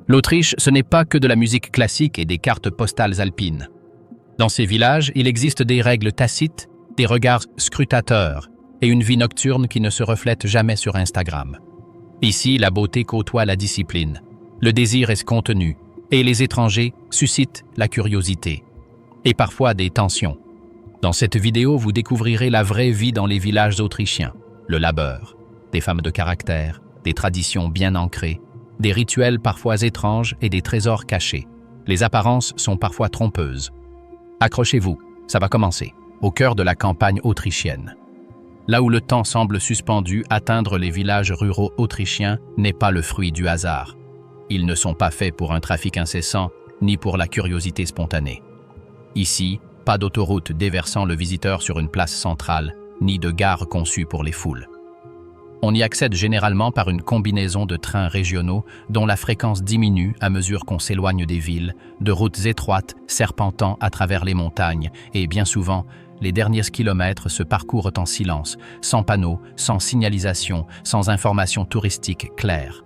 L'Autriche, ce n'est pas que de la musique classique et des cartes postales alpines. Dans ces villages, il existe des règles tacites, des regards scrutateurs et une vie nocturne qui ne se reflète jamais sur Instagram. Ici, la beauté côtoie la discipline, le désir est contenu et les étrangers suscitent la curiosité et parfois des tensions. Dans cette vidéo, vous découvrirez la vraie vie dans les villages autrichiens, le labeur, des femmes de caractère, des traditions bien ancrées, des rituels parfois étranges et des trésors cachés. Les apparences sont parfois trompeuses. Accrochez-vous, ça va commencer. Au cœur de la campagne autrichienne. Là où le temps semble suspendu, atteindre les villages ruraux autrichiens n'est pas le fruit du hasard. Ils ne sont pas faits pour un trafic incessant, ni pour la curiosité spontanée. Ici, pas d'autoroute déversant le visiteur sur une place centrale, ni de gare conçue pour les foules. On y accède généralement par une combinaison de trains régionaux dont la fréquence diminue à mesure qu'on s'éloigne des villes, de routes étroites serpentant à travers les montagnes et bien souvent, les derniers kilomètres se parcourent en silence, sans panneaux, sans signalisation, sans information touristique claire.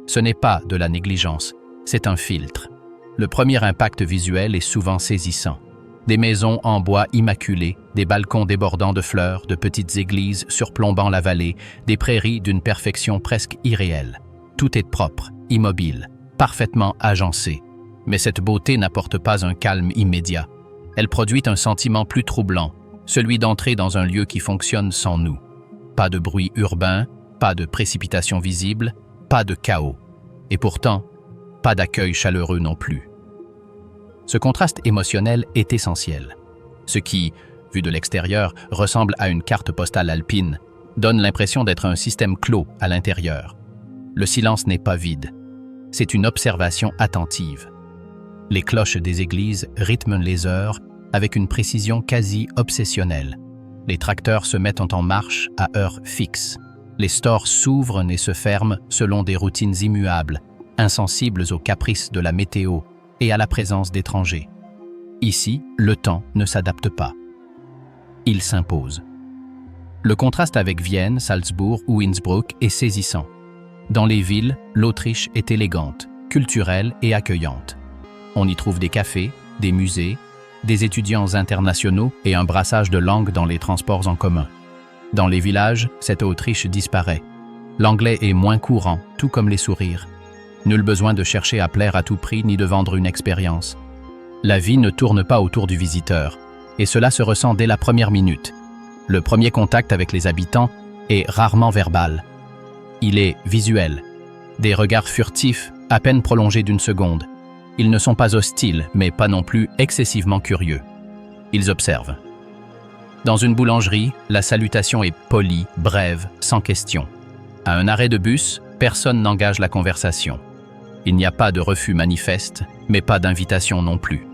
Ce n'est pas de la négligence, c'est un filtre. Le premier impact visuel est souvent saisissant. Des maisons en bois immaculées, des balcons débordant de fleurs, de petites églises surplombant la vallée, des prairies d'une perfection presque irréelle. Tout est propre, immobile, parfaitement agencé. Mais cette beauté n'apporte pas un calme immédiat. Elle produit un sentiment plus troublant, celui d'entrer dans un lieu qui fonctionne sans nous. Pas de bruit urbain, pas de précipitation visible, pas de chaos. Et pourtant, pas d'accueil chaleureux non plus. Ce contraste émotionnel est essentiel. Ce qui, vu de l'extérieur, ressemble à une carte postale alpine, donne l'impression d'être un système clos à l'intérieur. Le silence n'est pas vide. C'est une observation attentive. Les cloches des églises rythment les heures avec une précision quasi obsessionnelle. Les tracteurs se mettent en marche à heure fixe. Les stores s'ouvrent et se ferment selon des routines immuables, insensibles aux caprices de la météo et à la présence d'étrangers. Ici, le temps ne s'adapte pas. Il s'impose. Le contraste avec Vienne, Salzbourg ou Innsbruck est saisissant. Dans les villes, l'Autriche est élégante, culturelle et accueillante. On y trouve des cafés, des musées, des étudiants internationaux et un brassage de langues dans les transports en commun. Dans les villages, cette Autriche disparaît. L'anglais est moins courant, tout comme les sourires. Nul besoin de chercher à plaire à tout prix ni de vendre une expérience. La vie ne tourne pas autour du visiteur, et cela se ressent dès la première minute. Le premier contact avec les habitants est rarement verbal. Il est visuel. Des regards furtifs, à peine prolongés d'une seconde. Ils ne sont pas hostiles, mais pas non plus excessivement curieux. Ils observent. Dans une boulangerie, la salutation est polie, brève, sans question. À un arrêt de bus, personne n'engage la conversation. Il n'y a pas de refus manifeste, mais pas d'invitation non plus.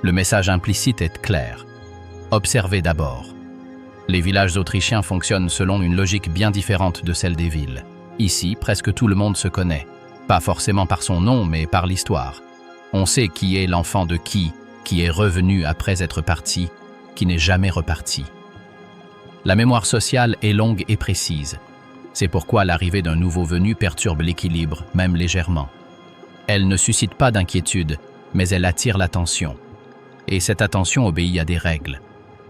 Le message implicite est clair. Observez d'abord. Les villages autrichiens fonctionnent selon une logique bien différente de celle des villes. Ici, presque tout le monde se connaît. Pas forcément par son nom, mais par l'histoire. On sait qui est l'enfant de qui est revenu après être parti, qui n'est jamais reparti. La mémoire sociale est longue et précise. C'est pourquoi l'arrivée d'un nouveau venu perturbe l'équilibre, même légèrement. Elle ne suscite pas d'inquiétude, mais elle attire l'attention. Et cette attention obéit à des règles.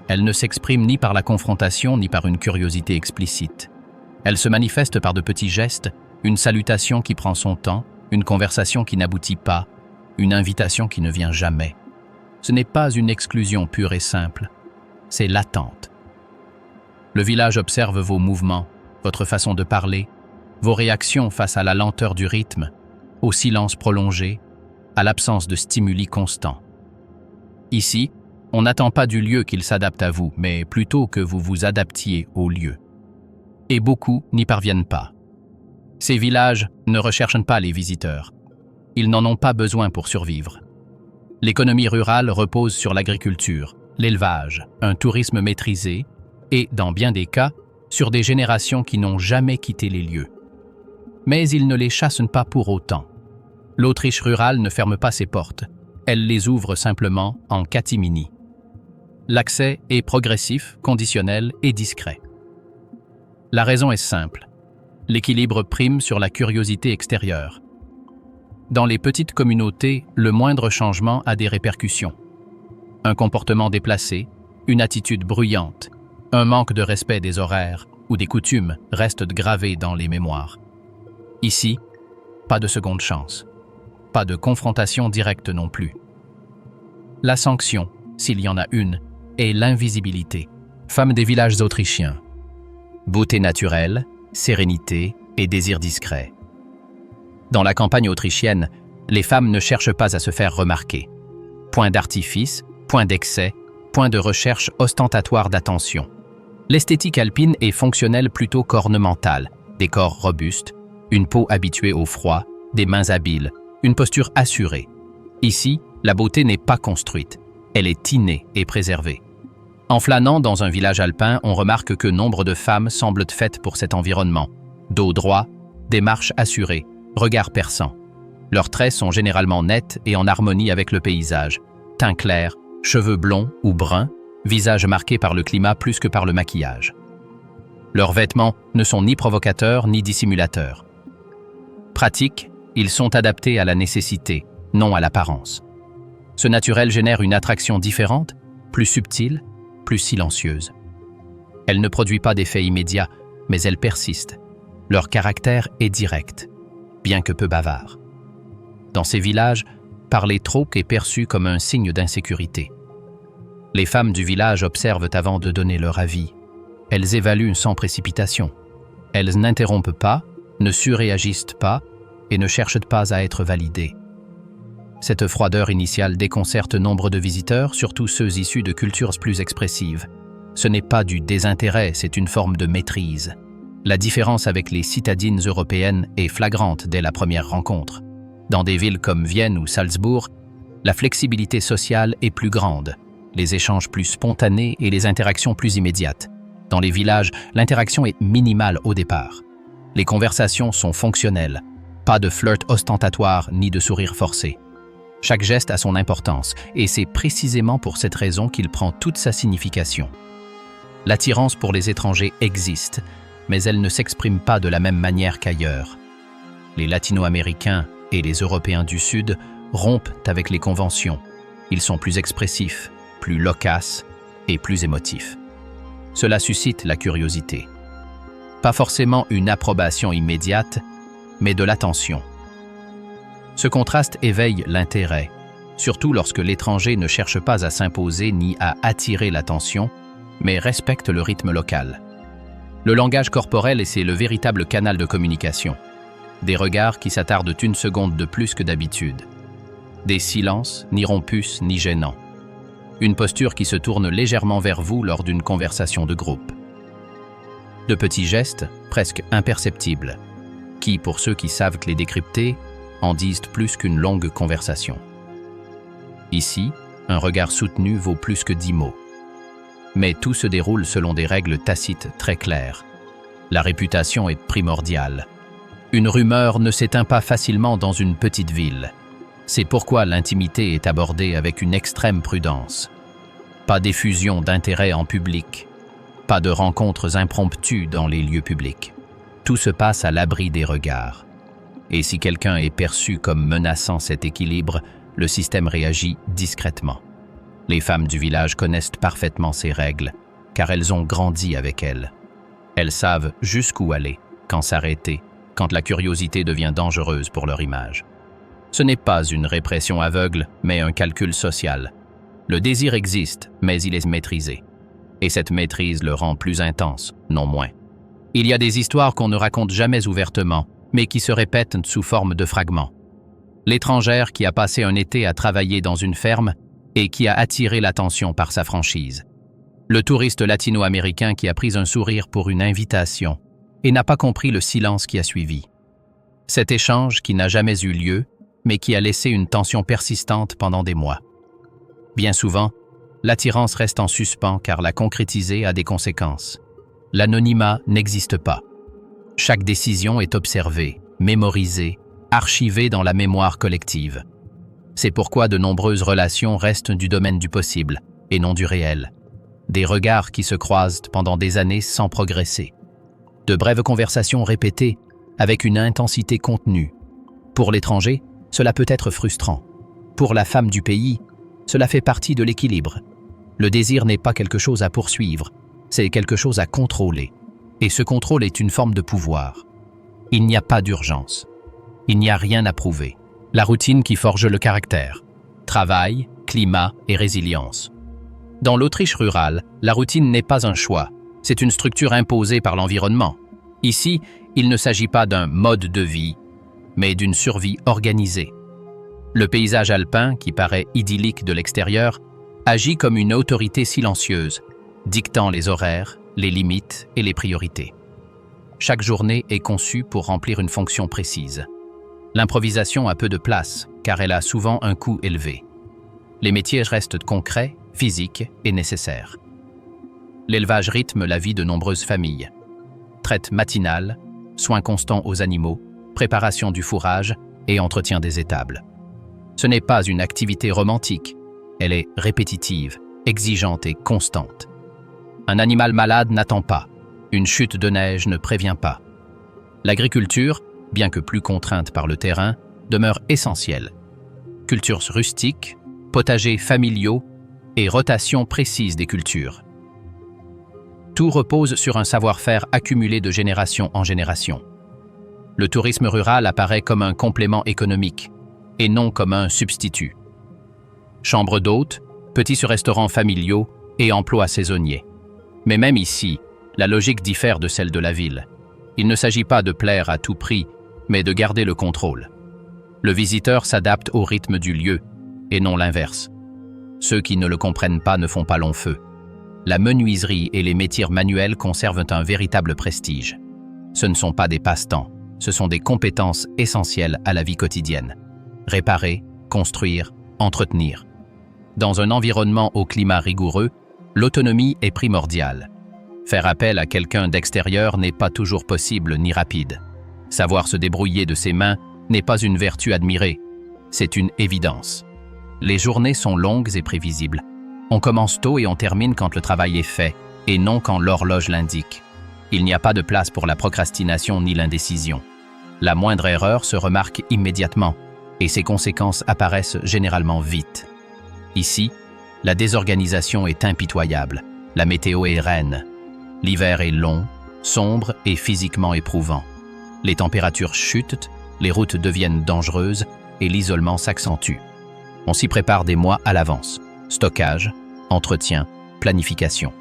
Elle ne s'exprime ni par la confrontation ni par une curiosité explicite. Elle se manifeste par de petits gestes, une salutation qui prend son temps, une conversation qui n'aboutit pas, une invitation qui ne vient jamais. Ce n'est pas une exclusion pure et simple, c'est l'attente. Le village observe vos mouvements, votre façon de parler, vos réactions face à la lenteur du rythme, au silence prolongé, à l'absence de stimuli constants. Ici, on n'attend pas du lieu qu'il s'adapte à vous, mais plutôt que vous vous adaptiez au lieu. Et beaucoup n'y parviennent pas. Ces villages ne recherchent pas les visiteurs. Ils n'en ont pas besoin pour survivre. L'économie rurale repose sur l'agriculture, l'élevage, un tourisme maîtrisé et, dans bien des cas, sur des générations qui n'ont jamais quitté les lieux. Mais ils ne les chassent pas pour autant. L'Autriche rurale ne ferme pas ses portes. Elle les ouvre simplement en catimini. L'accès est progressif, conditionnel et discret. La raison est simple. L'équilibre prime sur la curiosité extérieure. Dans les petites communautés, le moindre changement a des répercussions. Un comportement déplacé, une attitude bruyante, un manque de respect des horaires ou des coutumes restent gravés dans les mémoires. Ici, pas de seconde chance. Pas de confrontation directe non plus. La sanction, s'il y en a une, est l'invisibilité. Femmes des villages autrichiens. Beauté naturelle, sérénité et désir discret. Dans la campagne autrichienne, les femmes ne cherchent pas à se faire remarquer. Point d'artifice, point d'excès, point de recherche ostentatoire d'attention. L'esthétique alpine est fonctionnelle plutôt qu'ornementale. Des corps robustes, une peau habituée au froid, des mains habiles, une posture assurée. Ici, la beauté n'est pas construite, elle est innée et préservée. En flânant dans un village alpin, on remarque que nombre de femmes semblent faites pour cet environnement. Dos droit, démarche assurée, regard perçant. Leurs traits sont généralement nets et en harmonie avec le paysage. Teint clair, cheveux blonds ou bruns, visage marqué par le climat plus que par le maquillage. Leurs vêtements ne sont ni provocateurs ni dissimulateurs. Pratiques, ils sont adaptés à la nécessité, non à l'apparence. Ce naturel génère une attraction différente, plus subtile, plus silencieuse. Elle ne produit pas d'effet immédiat, mais elle persiste. Leur caractère est direct, bien que peu bavard. Dans ces villages, parler trop est perçu comme un signe d'insécurité. Les femmes du village observent avant de donner leur avis. Elles évaluent sans précipitation. Elles n'interrompent pas, ne surréagissent pas et ne cherchent pas à être validées. Cette froideur initiale déconcerte nombre de visiteurs, surtout ceux issus de cultures plus expressives. Ce n'est pas du désintérêt, c'est une forme de maîtrise. La différence avec les citadines européennes est flagrante dès la première rencontre. Dans des villes comme Vienne ou Salzbourg, la flexibilité sociale est plus grande, les échanges plus spontanés et les interactions plus immédiates. Dans les villages, l'interaction est minimale au départ. Les conversations sont fonctionnelles, pas de flirt ostentatoire ni de sourire forcé. Chaque geste a son importance, et c'est précisément pour cette raison qu'il prend toute sa signification. L'attirance pour les étrangers existe, mais elle ne s'exprime pas de la même manière qu'ailleurs. Les Latino-Américains et les Européens du Sud rompent avec les conventions. Ils sont plus expressifs, plus loquaces et plus émotifs. Cela suscite la curiosité. Pas forcément une approbation immédiate, mais de l'attention. Ce contraste éveille l'intérêt, surtout lorsque l'étranger ne cherche pas à s'imposer ni à attirer l'attention, mais respecte le rythme local. Le langage corporel, c'est le véritable canal de communication. Des regards qui s'attardent une seconde de plus que d'habitude. Des silences, ni rompus, ni gênants. Une posture qui se tourne légèrement vers vous lors d'une conversation de groupe. De petits gestes, presque imperceptibles, qui, pour ceux qui savent les décrypter, en disent plus qu'une longue conversation. Ici, un regard soutenu vaut plus que 10 mots. Mais tout se déroule selon des règles tacites très claires. La réputation est primordiale. Une rumeur ne s'éteint pas facilement dans une petite ville. C'est pourquoi l'intimité est abordée avec une extrême prudence. Pas d'effusion d'intérêt en public, pas de rencontres impromptues dans les lieux publics. Tout se passe à l'abri des regards. Et si quelqu'un est perçu comme menaçant cet équilibre, le système réagit discrètement. Les femmes du village connaissent parfaitement ces règles, car elles ont grandi avec elles. Elles savent jusqu'où aller, quand s'arrêter, quand la curiosité devient dangereuse pour leur image. Ce n'est pas une répression aveugle, mais un calcul social. Le désir existe, mais il est maîtrisé. Et cette maîtrise le rend plus intense, non moins. Il y a des histoires qu'on ne raconte jamais ouvertement, mais qui se répètent sous forme de fragments. L'étrangère qui a passé un été à travailler dans une ferme et qui a attiré l'attention par sa franchise. Le touriste latino-américain qui a pris un sourire pour une invitation et n'a pas compris le silence qui a suivi. Cet échange qui n'a jamais eu lieu, mais qui a laissé une tension persistante pendant des mois. Bien souvent, l'attirance reste en suspens car la concrétiser a des conséquences. L'anonymat n'existe pas. Chaque décision est observée, mémorisée, archivée dans la mémoire collective. C'est pourquoi de nombreuses relations restent du domaine du possible et non du réel. Des regards qui se croisent pendant des années sans progresser. De brèves conversations répétées avec une intensité contenue. Pour l'étranger, Cela peut être frustrant. Pour la femme du pays, cela fait partie de l'équilibre. Le désir n'est pas quelque chose à poursuivre, c'est quelque chose à contrôler. Et ce contrôle est une forme de pouvoir. Il n'y a pas d'urgence. Il n'y a rien à prouver. La routine qui forge le caractère. Travail, climat et résilience. Dans l'Autriche rurale, la routine n'est pas un choix, c'est une structure imposée par l'environnement. Ici, il ne s'agit pas d'un mode de vie, mais d'une survie organisée. Le paysage alpin, qui paraît idyllique de l'extérieur, agit comme une autorité silencieuse, dictant les horaires, les limites et les priorités. Chaque journée est conçue pour remplir une fonction précise. L'improvisation a peu de place, car elle a souvent un coût élevé. Les métiers restent concrets, physiques et nécessaires. L'élevage rythme la vie de nombreuses familles. Traite matinale, soins constants aux animaux, préparation du fourrage et entretien des étables. Ce n'est pas une activité romantique, elle est répétitive, exigeante et constante. Un animal malade n'attend pas, une chute de neige ne prévient pas. L'agriculture, bien que plus contrainte par le terrain, demeure essentielle. Cultures rustiques, potagers familiaux et rotation précise des cultures. Tout repose sur un savoir-faire accumulé de génération en génération. Le tourisme rural apparaît comme un complément économique et non comme un substitut. Chambres d'hôtes, petits restaurants familiaux et emplois saisonniers. Mais même ici, la logique diffère de celle de la ville. Il ne s'agit pas de plaire à tout prix, mais de garder le contrôle. Le visiteur s'adapte au rythme du lieu et non l'inverse. Ceux qui ne le comprennent pas ne font pas long feu. La menuiserie et les métiers manuels conservent un véritable prestige. Ce ne sont pas des passe-temps, ce sont des compétences essentielles à la vie quotidienne. Réparer, construire, entretenir. Dans un environnement au climat rigoureux, l'autonomie est primordiale. Faire appel à quelqu'un d'extérieur n'est pas toujours possible ni rapide. Savoir se débrouiller de ses mains n'est pas une vertu admirée, c'est une évidence. Les journées sont longues et prévisibles. On commence tôt et on termine quand le travail est fait, et non quand l'horloge l'indique. Il n'y a pas de place pour la procrastination ni l'indécision. La moindre erreur se remarque immédiatement, et ses conséquences apparaissent généralement vite. Ici, la désorganisation est impitoyable, la météo est reine. L'hiver est long, sombre et physiquement éprouvant. Les températures chutent, les routes deviennent dangereuses et l'isolement s'accentue. On s'y prépare des mois à l'avance. Stockage, entretien, planification.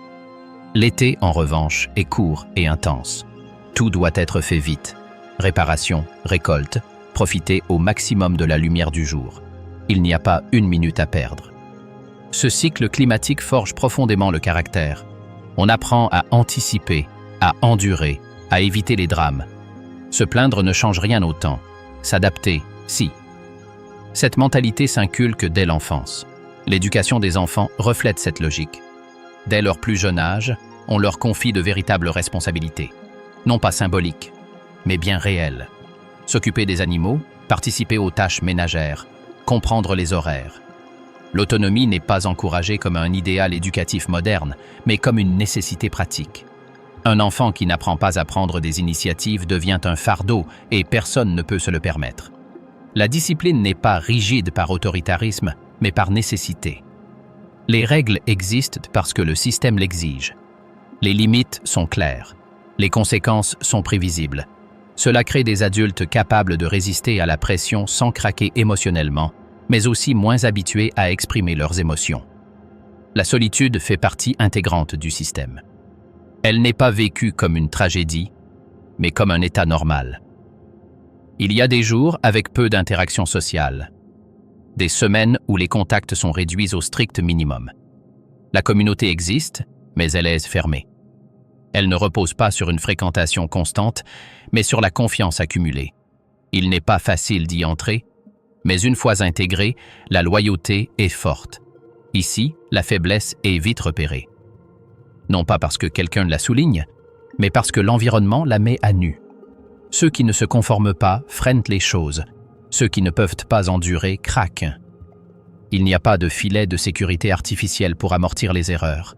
L'été, en revanche, est court et intense. Tout doit être fait vite. Réparation, récolte, profiter au maximum de la lumière du jour. Il n'y a pas une minute à perdre. Ce cycle climatique forge profondément le caractère. On apprend à anticiper, à endurer, à éviter les drames. Se plaindre ne change rien au temps. S'adapter, si. Cette mentalité s'inculque dès l'enfance. L'éducation des enfants reflète cette logique. Dès leur plus jeune âge, on leur confie de véritables responsabilités. Non pas symboliques, mais bien réelles. S'occuper des animaux, participer aux tâches ménagères, comprendre les horaires. L'autonomie n'est pas encouragée comme un idéal éducatif moderne, mais comme une nécessité pratique. Un enfant qui n'apprend pas à prendre des initiatives devient un fardeau et personne ne peut se le permettre. La discipline n'est pas rigide par autoritarisme, mais par nécessité. Les règles existent parce que le système l'exige. Les limites sont claires. Les conséquences sont prévisibles. Cela crée des adultes capables de résister à la pression sans craquer émotionnellement, mais aussi moins habitués à exprimer leurs émotions. La solitude fait partie intégrante du système. Elle n'est pas vécue comme une tragédie, mais comme un état normal. Il y a des jours avec peu d'interactions sociales, des semaines où les contacts sont réduits au strict minimum. La communauté existe, mais elle est fermée. Elle ne repose pas sur une fréquentation constante, mais sur la confiance accumulée. Il n'est pas facile d'y entrer, mais une fois intégrée, la loyauté est forte. Ici, la faiblesse est vite repérée. Non pas parce que quelqu'un la souligne, mais parce que l'environnement la met à nu. Ceux qui ne se conforment pas freinent les choses. Ceux qui ne peuvent pas endurer craquent. Il n'y a pas de filet de sécurité artificielle pour amortir les erreurs.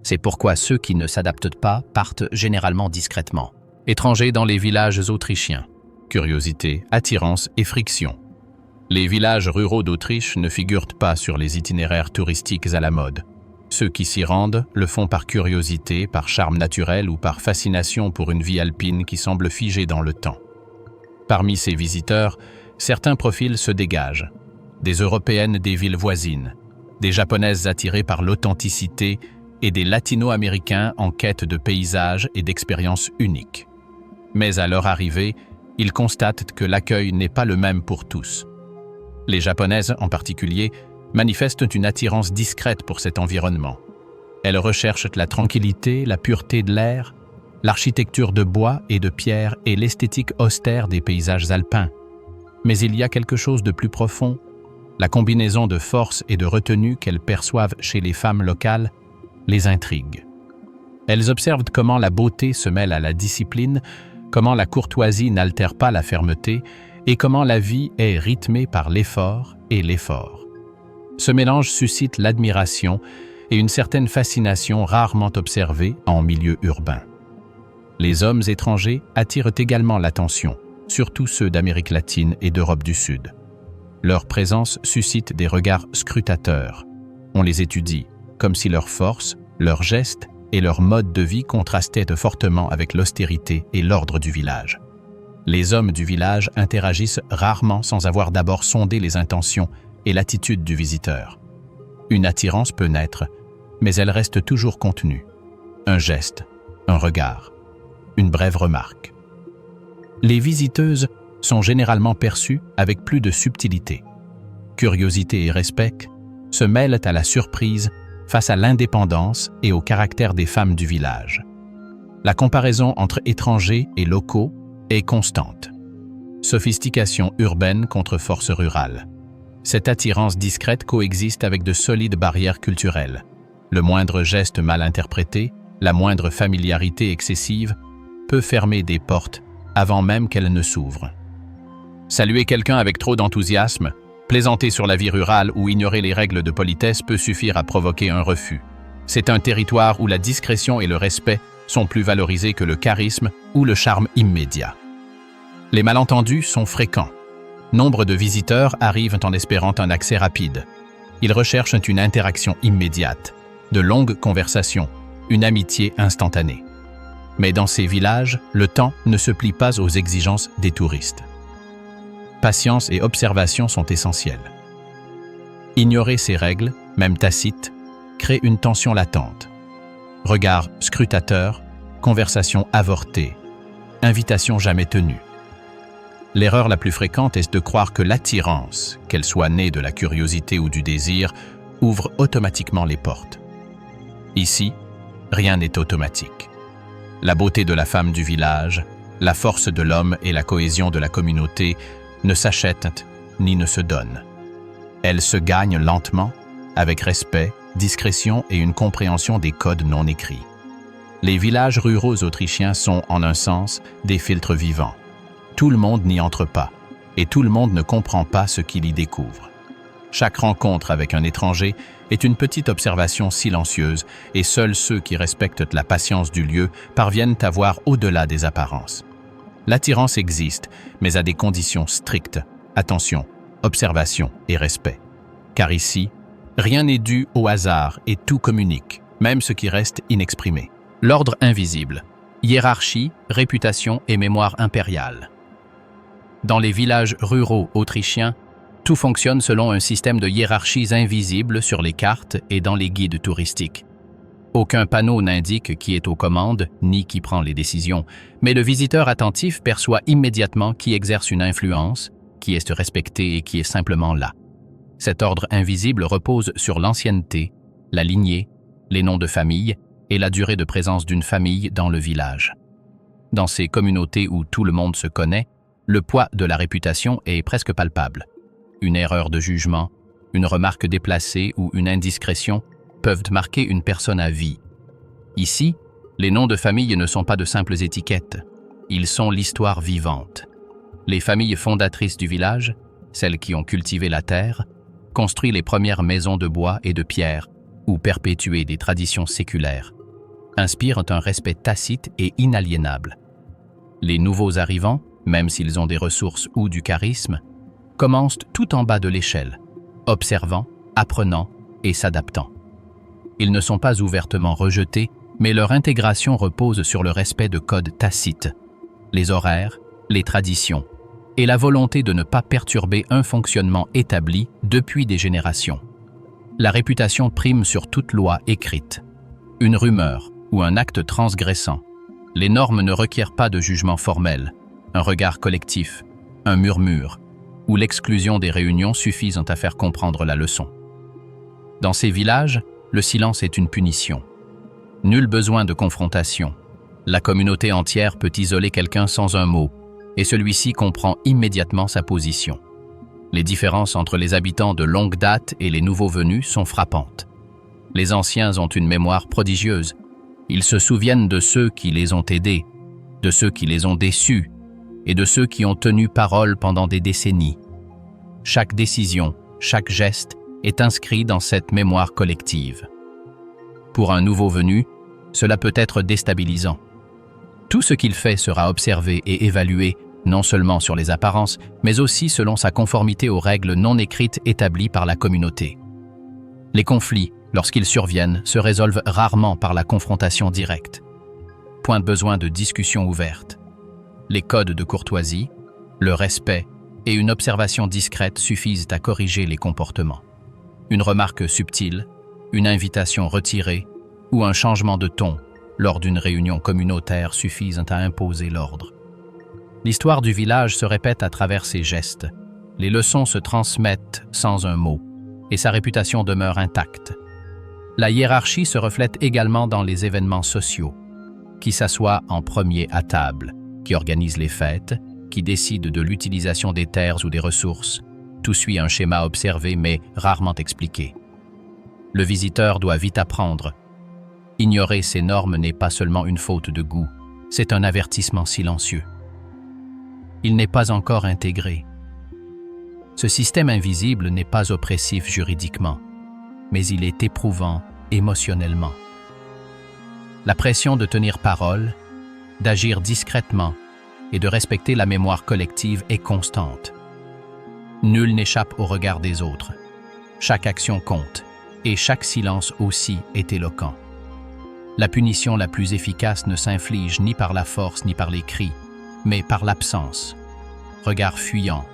C'est pourquoi ceux qui ne s'adaptent pas partent généralement discrètement. Étrangers dans les villages autrichiens. Curiosité, attirance et friction. Les villages ruraux d'Autriche ne figurent pas sur les itinéraires touristiques à la mode. Ceux qui s'y rendent le font par curiosité, par charme naturel ou par fascination pour une vie alpine qui semble figée dans le temps. Parmi ces visiteurs, certains profils se dégagent. Des Européennes des villes voisines, des Japonaises attirées par l'authenticité et des Latino-Américains en quête de paysages et d'expériences uniques. Mais à leur arrivée, ils constatent que l'accueil n'est pas le même pour tous. Les Japonaises, en particulier, manifestent une attirance discrète pour cet environnement. Elles recherchent la tranquillité, la pureté de l'air, l'architecture de bois et de pierre et l'esthétique austère des paysages alpins. Mais il y a quelque chose de plus profond, la combinaison de force et de retenue qu'elles perçoivent chez les femmes locales les intrigue. Elles observent comment la beauté se mêle à la discipline, comment la courtoisie n'altère pas la fermeté et comment la vie est rythmée par l'effort et l'effort. Ce mélange suscite l'admiration et une certaine fascination rarement observée en milieu urbain. Les hommes étrangers attirent également l'attention, surtout ceux d'Amérique latine et d'Europe du Sud. Leur présence suscite des regards scrutateurs. On les étudie, comme si leurs forces, leurs gestes et leur mode de vie contrastaient fortement avec l'austérité et l'ordre du village. Les hommes du village interagissent rarement sans avoir d'abord sondé les intentions et l'attitude du visiteur. Une attirance peut naître, mais elle reste toujours contenue. Un geste, un regard, une brève remarque. Les visiteuses sont généralement perçues avec plus de subtilité. Curiosité et respect se mêlent à la surprise face à l'indépendance et au caractère des femmes du village. La comparaison entre étrangers et locaux est constante. Sophistication urbaine contre force rurale. Cette attirance discrète coexiste avec de solides barrières culturelles. Le moindre geste mal interprété, la moindre familiarité excessive, peut fermer des portes avant même qu'elles ne s'ouvrent. Saluer quelqu'un avec trop d'enthousiasme, plaisanter sur la vie rurale ou ignorer les règles de politesse peut suffire à provoquer un refus. C'est un territoire où la discrétion et le respect sont plus valorisés que le charisme ou le charme immédiat. Les malentendus sont fréquents. Nombre de visiteurs arrivent en espérant un accès rapide. Ils recherchent une interaction immédiate, de longues conversations, une amitié instantanée. Mais dans ces villages, le temps ne se plie pas aux exigences des touristes. Patience et observation sont essentielles. Ignorer ces règles, même tacites, crée une tension latente. Regard scrutateur, conversation avortée, invitation jamais tenue. L'erreur la plus fréquente est de croire que l'attirance, qu'elle soit née de la curiosité ou du désir, ouvre automatiquement les portes. Ici, rien n'est automatique. La beauté de la femme du village, la force de l'homme et la cohésion de la communauté ne s'achètent ni ne se donnent. Elles se gagnent lentement, avec respect, discrétion et une compréhension des codes non écrits. Les villages ruraux autrichiens sont, en un sens, des filtres vivants. Tout le monde n'y entre pas, et tout le monde ne comprend pas ce qu'il y découvre. Chaque rencontre avec un étranger est une petite observation silencieuse, et seuls ceux qui respectent la patience du lieu parviennent à voir au-delà des apparences. L'attirance existe, mais à des conditions strictes. Attention, observation et respect. Car ici, rien n'est dû au hasard et tout communique, même ce qui reste inexprimé. L'ordre invisible. Hiérarchie, réputation et mémoire impériale. Dans les villages ruraux autrichiens, tout fonctionne selon un système de hiérarchies invisibles sur les cartes et dans les guides touristiques. Aucun panneau n'indique qui est aux commandes, ni qui prend les décisions, mais le visiteur attentif perçoit immédiatement qui exerce une influence, qui est respecté et qui est simplement là. Cet ordre invisible repose sur l'ancienneté, la lignée, les noms de famille et la durée de présence d'une famille dans le village. Dans ces communautés où tout le monde se connaît, le poids de la réputation est presque palpable. Une erreur de jugement, une remarque déplacée ou une indiscrétion peuvent marquer une personne à vie. Ici, les noms de famille ne sont pas de simples étiquettes. Ils sont l'histoire vivante. Les familles fondatrices du village, celles qui ont cultivé la terre, construit les premières maisons de bois et de pierre ou perpétué des traditions séculaires, inspirent un respect tacite et inaliénable. Les nouveaux arrivants, même s'ils ont des ressources ou du charisme, commencent tout en bas de l'échelle, observant, apprenant et s'adaptant. Ils ne sont pas ouvertement rejetés, mais leur intégration repose sur le respect de codes tacites, les horaires, les traditions, et la volonté de ne pas perturber un fonctionnement établi depuis des générations. La réputation prime sur toute loi écrite. Une rumeur ou un acte transgressant, les normes ne requièrent pas de jugement formel, un regard collectif, un murmure, ou l'exclusion des réunions suffisent à faire comprendre la leçon. Dans ces villages, le silence est une punition. Nul besoin de confrontation. La communauté entière peut isoler quelqu'un sans un mot, et celui-ci comprend immédiatement sa position. Les différences entre les habitants de longue date et les nouveaux venus sont frappantes. Les anciens ont une mémoire prodigieuse. Ils se souviennent de ceux qui les ont aidés, de ceux qui les ont déçus, et de ceux qui ont tenu parole pendant des décennies. Chaque décision, chaque geste est inscrit dans cette mémoire collective. Pour un nouveau venu, cela peut être déstabilisant. Tout ce qu'il fait sera observé et évalué, non seulement sur les apparences, mais aussi selon sa conformité aux règles non écrites établies par la communauté. Les conflits, lorsqu'ils surviennent, se résolvent rarement par la confrontation directe. Point de besoin de discussion ouverte. Les codes de courtoisie, le respect et une observation discrète suffisent à corriger les comportements. Une remarque subtile, une invitation retirée ou un changement de ton lors d'une réunion communautaire suffisent à imposer l'ordre. L'histoire du village se répète à travers ses gestes. Les leçons se transmettent sans un mot et sa réputation demeure intacte. La hiérarchie se reflète également dans les événements sociaux. Qui s'assoit en premier à table, qui organise les fêtes, qui décide de l'utilisation des terres ou des ressources. Tout suit un schéma observé mais rarement expliqué. Le visiteur doit vite apprendre. Ignorer ces normes n'est pas seulement une faute de goût, c'est un avertissement silencieux. Il n'est pas encore intégré. Ce système invisible n'est pas oppressif juridiquement, mais il est éprouvant émotionnellement. La pression de tenir parole, d'agir discrètement et de respecter la mémoire collective est constante. Nul n'échappe au regard des autres. Chaque action compte, et chaque silence aussi est éloquent. La punition la plus efficace ne s'inflige ni par la force ni par les cris, mais par l'absence. Regard fuyant,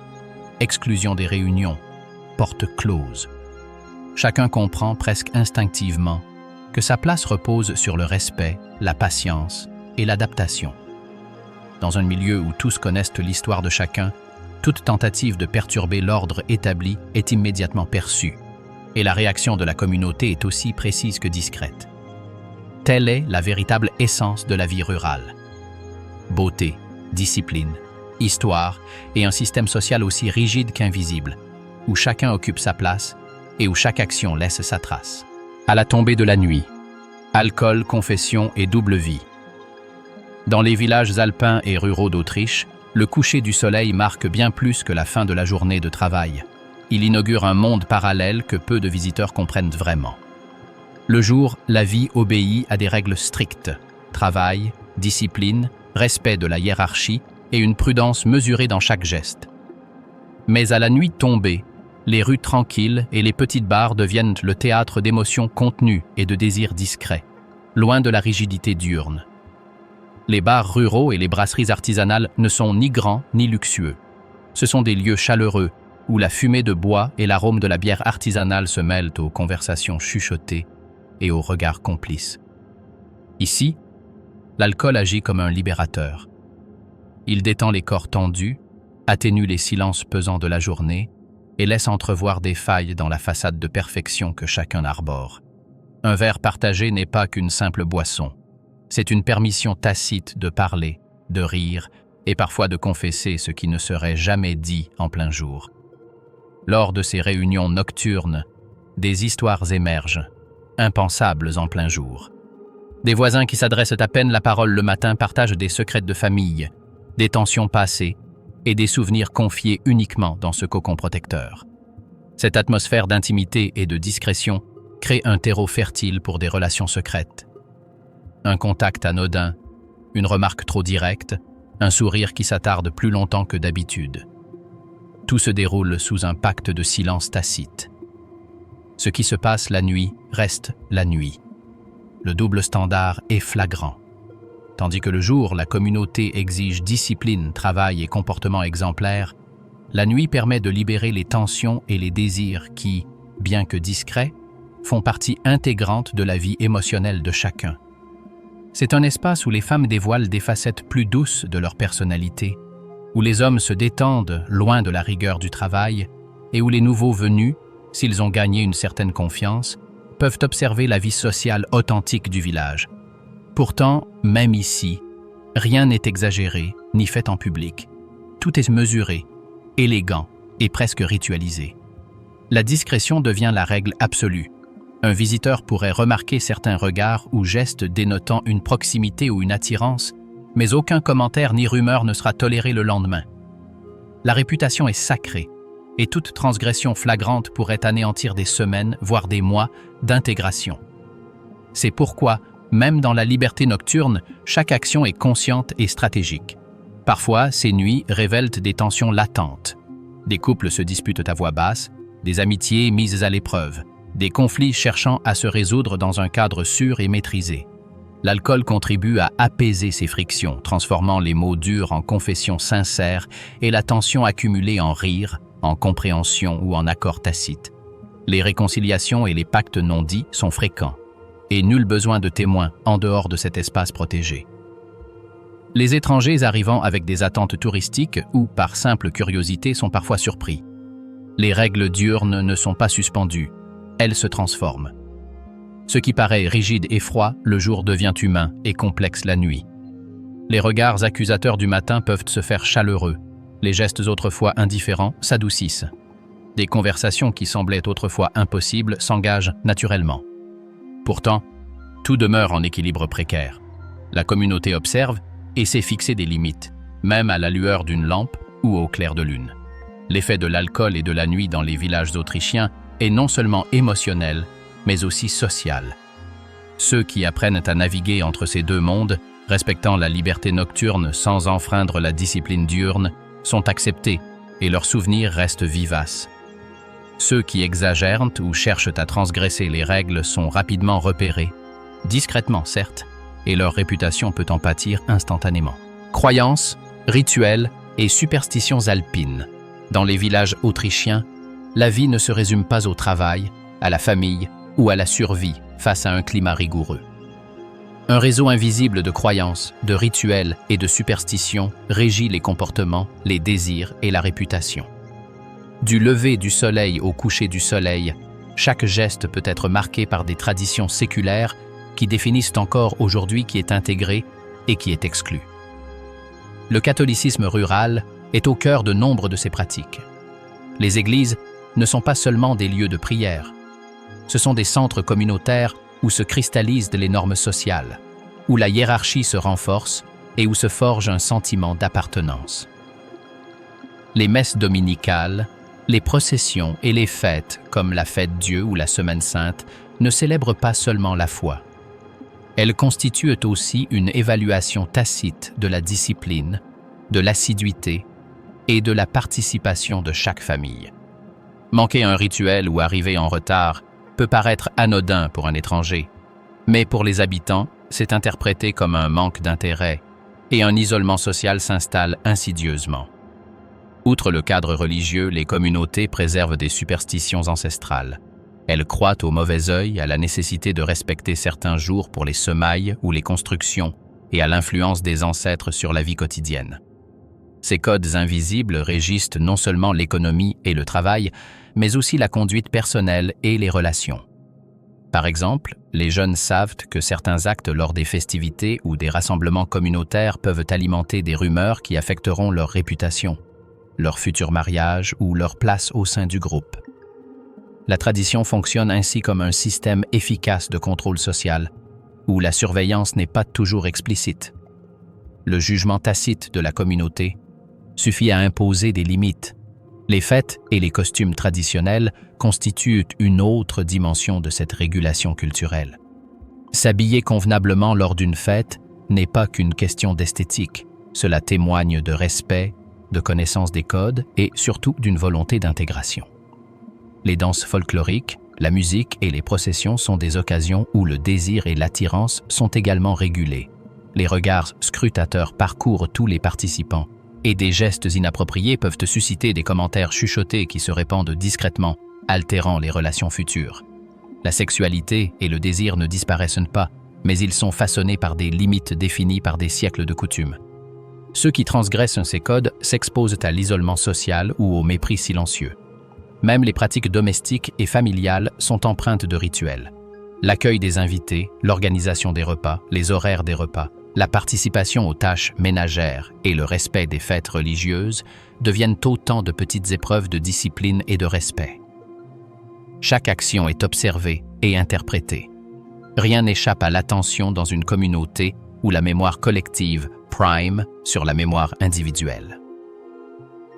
exclusion des réunions, porte close. Chacun comprend presque instinctivement que sa place repose sur le respect, la patience et l'adaptation. Dans un milieu où tous connaissent l'histoire de chacun, toute tentative de perturber l'ordre établi est immédiatement perçue, et la réaction de la communauté est aussi précise que discrète. Telle est la véritable essence de la vie rurale. Beauté, discipline, histoire et un système social aussi rigide qu'invisible, où chacun occupe sa place et où chaque action laisse sa trace. À la tombée de la nuit, alcool, confession et double vie. Dans les villages alpins et ruraux d'Autriche, le coucher du soleil marque bien plus que la fin de la journée de travail. Il inaugure un monde parallèle que peu de visiteurs comprennent vraiment. Le jour, la vie obéit à des règles strictes, travail, discipline, respect de la hiérarchie et une prudence mesurée dans chaque geste. Mais à la nuit tombée, les rues tranquilles et les petites bars deviennent le théâtre d'émotions contenues et de désirs discrets, loin de la rigidité diurne. Les bars ruraux et les brasseries artisanales ne sont ni grands ni luxueux. Ce sont des lieux chaleureux où la fumée de bois et l'arôme de la bière artisanale se mêlent aux conversations chuchotées et aux regards complices. Ici, l'alcool agit comme un libérateur. Il détend les corps tendus, atténue les silences pesants de la journée et laisse entrevoir des failles dans la façade de perfection que chacun arbore. Un verre partagé n'est pas qu'une simple boisson. C'est une permission tacite de parler, de rire et parfois de confesser ce qui ne serait jamais dit en plein jour. Lors de ces réunions nocturnes, des histoires émergent, impensables en plein jour. Des voisins qui s'adressent à peine la parole le matin partagent des secrets de famille, des tensions passées et des souvenirs confiés uniquement dans ce cocon protecteur. Cette atmosphère d'intimité et de discrétion crée un terreau fertile pour des relations secrètes. Un contact anodin, une remarque trop directe, un sourire qui s'attarde plus longtemps que d'habitude. Tout se déroule sous un pacte de silence tacite. Ce qui se passe la nuit reste la nuit. Le double standard est flagrant. Tandis que le jour, la communauté exige discipline, travail et comportement exemplaire, la nuit permet de libérer les tensions et les désirs qui, bien que discrets, font partie intégrante de la vie émotionnelle de chacun. C'est un espace où les femmes dévoilent des facettes plus douces de leur personnalité, où les hommes se détendent loin de la rigueur du travail et où les nouveaux venus, s'ils ont gagné une certaine confiance, peuvent observer la vie sociale authentique du village. Pourtant, même ici, rien n'est exagéré ni fait en public. Tout est mesuré, élégant et presque ritualisé. La discrétion devient la règle absolue. Un visiteur pourrait remarquer certains regards ou gestes dénotant une proximité ou une attirance, mais aucun commentaire ni rumeur ne sera toléré le lendemain. La réputation est sacrée, et toute transgression flagrante pourrait anéantir des semaines, voire des mois, d'intégration. C'est pourquoi, même dans la liberté nocturne, chaque action est consciente et stratégique. Parfois, ces nuits révèlent des tensions latentes. Des couples se disputent à voix basse, des amitiés mises à l'épreuve, des conflits cherchant à se résoudre dans un cadre sûr et maîtrisé. L'alcool contribue à apaiser ces frictions, transformant les mots durs en confessions sincères et la tension accumulée en rire, en compréhension ou en accord tacite. Les réconciliations et les pactes non dits sont fréquents, et nul besoin de témoins en dehors de cet espace protégé. Les étrangers arrivant avec des attentes touristiques ou par simple curiosité sont parfois surpris. Les règles diurnes ne sont pas suspendues, elles se transforment. Ce qui paraît rigide et froid, le jour devient humain et complexe la nuit. Les regards accusateurs du matin peuvent se faire chaleureux, les gestes autrefois indifférents s'adoucissent. Des conversations qui semblaient autrefois impossibles s'engagent naturellement. Pourtant, tout demeure en équilibre précaire. La communauté observe et sait fixer des limites, même à la lueur d'une lampe ou au clair de lune. L'effet de l'alcool et de la nuit dans les villages autrichiens est non seulement émotionnel, mais aussi social. Ceux qui apprennent à naviguer entre ces deux mondes, respectant la liberté nocturne sans enfreindre la discipline diurne, sont acceptés et leurs souvenirs restent vivaces. Ceux qui exagèrent ou cherchent à transgresser les règles sont rapidement repérés, discrètement certes, et leur réputation peut en pâtir instantanément. Croyances, rituels et superstitions alpines. Dans les villages autrichiens, la vie ne se résume pas au travail, à la famille ou à la survie face à un climat rigoureux. Un réseau invisible de croyances, de rituels et de superstitions régit les comportements, les désirs et la réputation. Du lever du soleil au coucher du soleil, chaque geste peut être marqué par des traditions séculaires qui définissent encore aujourd'hui qui est intégré et qui est exclu. Le catholicisme rural est au cœur de nombre de ces pratiques. Les églises ne sont pas seulement des lieux de prière. Ce sont des centres communautaires où se cristallisent les normes sociales, où la hiérarchie se renforce et où se forge un sentiment d'appartenance. Les messes dominicales, les processions et les fêtes, comme la fête Dieu ou la Semaine Sainte, ne célèbrent pas seulement la foi. Elles constituent aussi une évaluation tacite de la discipline, de l'assiduité et de la participation de chaque famille. Manquer un rituel ou arriver en retard peut paraître anodin pour un étranger, mais pour les habitants, c'est interprété comme un manque d'intérêt et un isolement social s'installe insidieusement. Outre le cadre religieux, les communautés préservent des superstitions ancestrales. Elles croient au mauvais œil, à la nécessité de respecter certains jours pour les semailles ou les constructions et à l'influence des ancêtres sur la vie quotidienne. Ces codes invisibles régissent non seulement l'économie et le travail, mais aussi la conduite personnelle et les relations. Par exemple, les jeunes savent que certains actes lors des festivités ou des rassemblements communautaires peuvent alimenter des rumeurs qui affecteront leur réputation, leur futur mariage ou leur place au sein du groupe. La tradition fonctionne ainsi comme un système efficace de contrôle social, où la surveillance n'est pas toujours explicite. Le jugement tacite de la communauté suffit à imposer des limites. Les fêtes et les costumes traditionnels constituent une autre dimension de cette régulation culturelle. S'habiller convenablement lors d'une fête n'est pas qu'une question d'esthétique. Cela témoigne de respect, de connaissance des codes et surtout d'une volonté d'intégration. Les danses folkloriques, la musique et les processions sont des occasions où le désir et l'attirance sont également régulés. Les regards scrutateurs parcourent tous les participants et des gestes inappropriés peuvent susciter des commentaires chuchotés qui se répandent discrètement, altérant les relations futures. La sexualité et le désir ne disparaissent pas, mais ils sont façonnés par des limites définies par des siècles de coutumes. Ceux qui transgressent ces codes s'exposent à l'isolement social ou au mépris silencieux. Même les pratiques domestiques et familiales sont empreintes de rituels. L'accueil des invités, l'organisation des repas, les horaires des repas, la participation aux tâches ménagères et le respect des fêtes religieuses deviennent autant de petites épreuves de discipline et de respect. Chaque action est observée et interprétée. Rien n'échappe à l'attention dans une communauté où la mémoire collective prime sur la mémoire individuelle.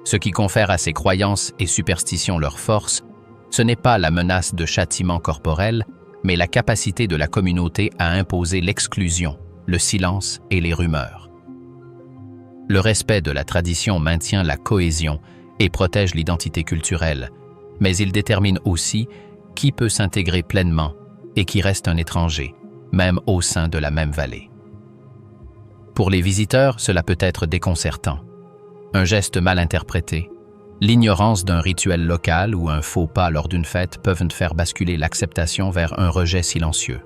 Ce qui confère à ces croyances et superstitions leur force, ce n'est pas la menace de châtiment corporel, mais la capacité de la communauté à imposer l'exclusion, le silence et les rumeurs. Le respect de la tradition maintient la cohésion et protège l'identité culturelle, mais il détermine aussi qui peut s'intégrer pleinement et qui reste un étranger, même au sein de la même vallée. Pour les visiteurs, cela peut être déconcertant. Un geste mal interprété, l'ignorance d'un rituel local ou un faux pas lors d'une fête peuvent faire basculer l'acceptation vers un rejet silencieux.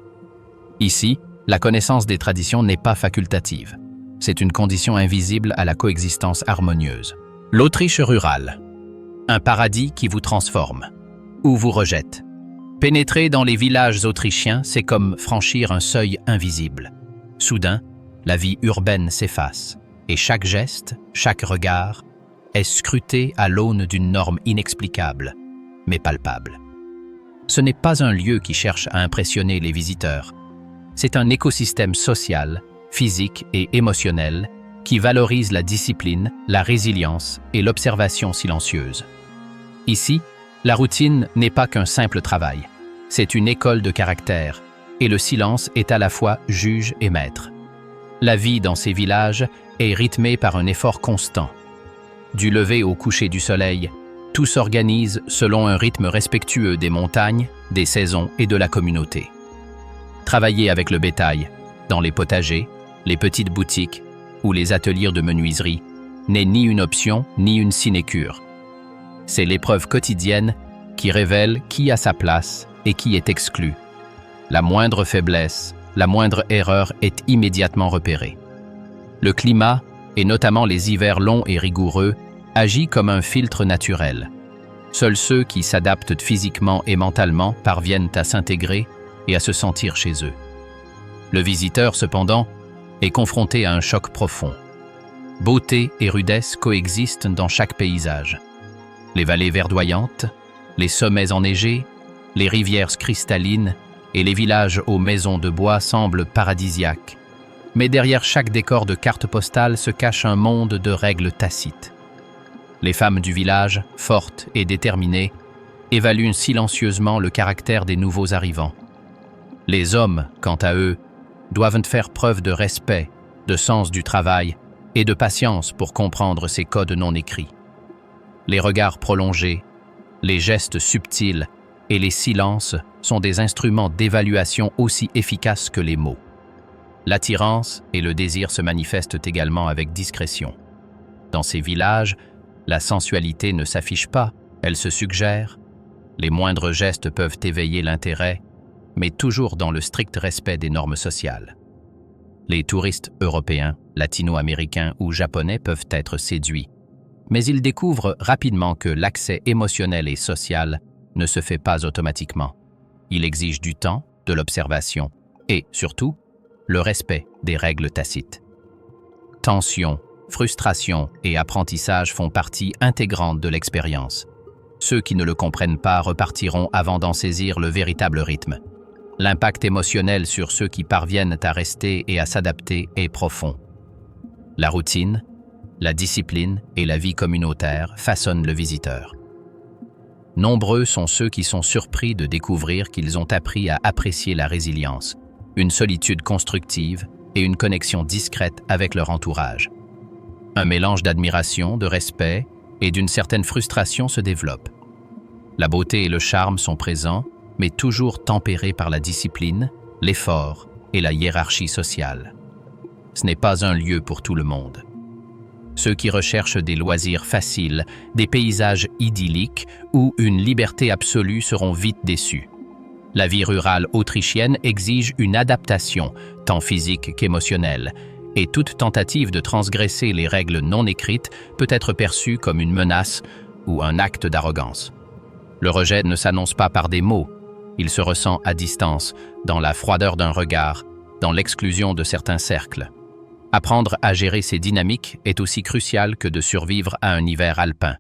Ici, la connaissance des traditions n'est pas facultative. C'est une condition invisible à la coexistence harmonieuse. L'Autriche rurale. Un paradis qui vous transforme ou vous rejette. Pénétrer dans les villages autrichiens, c'est comme franchir un seuil invisible. Soudain, la vie urbaine s'efface et chaque geste, chaque regard est scruté à l'aune d'une norme inexplicable, mais palpable. Ce n'est pas un lieu qui cherche à impressionner les visiteurs. C'est un écosystème social, physique et émotionnel qui valorise la discipline, la résilience et l'observation silencieuse. Ici, la routine n'est pas qu'un simple travail. C'est une école de caractère, et le silence est à la fois juge et maître. La vie dans ces villages est rythmée par un effort constant. Du lever au coucher du soleil, tout s'organise selon un rythme respectueux des montagnes, des saisons et de la communauté. Travailler avec le bétail, dans les potagers, les petites boutiques ou les ateliers de menuiserie, n'est ni une option ni une sinécure. C'est l'épreuve quotidienne qui révèle qui a sa place et qui est exclu. La moindre faiblesse, la moindre erreur est immédiatement repérée. Le climat, et notamment les hivers longs et rigoureux, agit comme un filtre naturel. Seuls ceux qui s'adaptent physiquement et mentalement parviennent à s'intégrer et à se sentir chez eux. Le visiteur, cependant, est confronté à un choc profond. Beauté et rudesse coexistent dans chaque paysage. Les vallées verdoyantes, les sommets enneigés, les rivières cristallines et les villages aux maisons de bois semblent paradisiaques. Mais derrière chaque décor de carte postale se cache un monde de règles tacites. Les femmes du village, fortes et déterminées, évaluent silencieusement le caractère des nouveaux arrivants. Les hommes, quant à eux, doivent faire preuve de respect, de sens du travail et de patience pour comprendre ces codes non écrits. Les regards prolongés, les gestes subtils et les silences sont des instruments d'évaluation aussi efficaces que les mots. L'attirance et le désir se manifestent également avec discrétion. Dans ces villages, la sensualité ne s'affiche pas, elle se suggère. Les moindres gestes peuvent éveiller l'intérêt, mais toujours dans le strict respect des normes sociales. Les touristes européens, latino-américains ou japonais peuvent être séduits, mais ils découvrent rapidement que l'accès émotionnel et social ne se fait pas automatiquement. Il exige du temps, de l'observation et, surtout, le respect des règles tacites. Tension, frustration et apprentissage font partie intégrante de l'expérience. Ceux qui ne le comprennent pas repartiront avant d'en saisir le véritable rythme. L'impact émotionnel sur ceux qui parviennent à rester et à s'adapter est profond. La routine, la discipline et la vie communautaire façonnent le visiteur. Nombreux sont ceux qui sont surpris de découvrir qu'ils ont appris à apprécier la résilience, une solitude constructive et une connexion discrète avec leur entourage. Un mélange d'admiration, de respect et d'une certaine frustration se développe. La beauté et le charme sont présents, mais toujours tempérés par la discipline, l'effort et la hiérarchie sociale. Ce n'est pas un lieu pour tout le monde. Ceux qui recherchent des loisirs faciles, des paysages idylliques ou une liberté absolue seront vite déçus. La vie rurale autrichienne exige une adaptation, tant physique qu'émotionnelle, et toute tentative de transgresser les règles non écrites peut être perçue comme une menace ou un acte d'arrogance. Le rejet ne s'annonce pas par des mots, il se ressent à distance, dans la froideur d'un regard, dans l'exclusion de certains cercles. Apprendre à gérer ces dynamiques est aussi crucial que de survivre à un hiver alpin.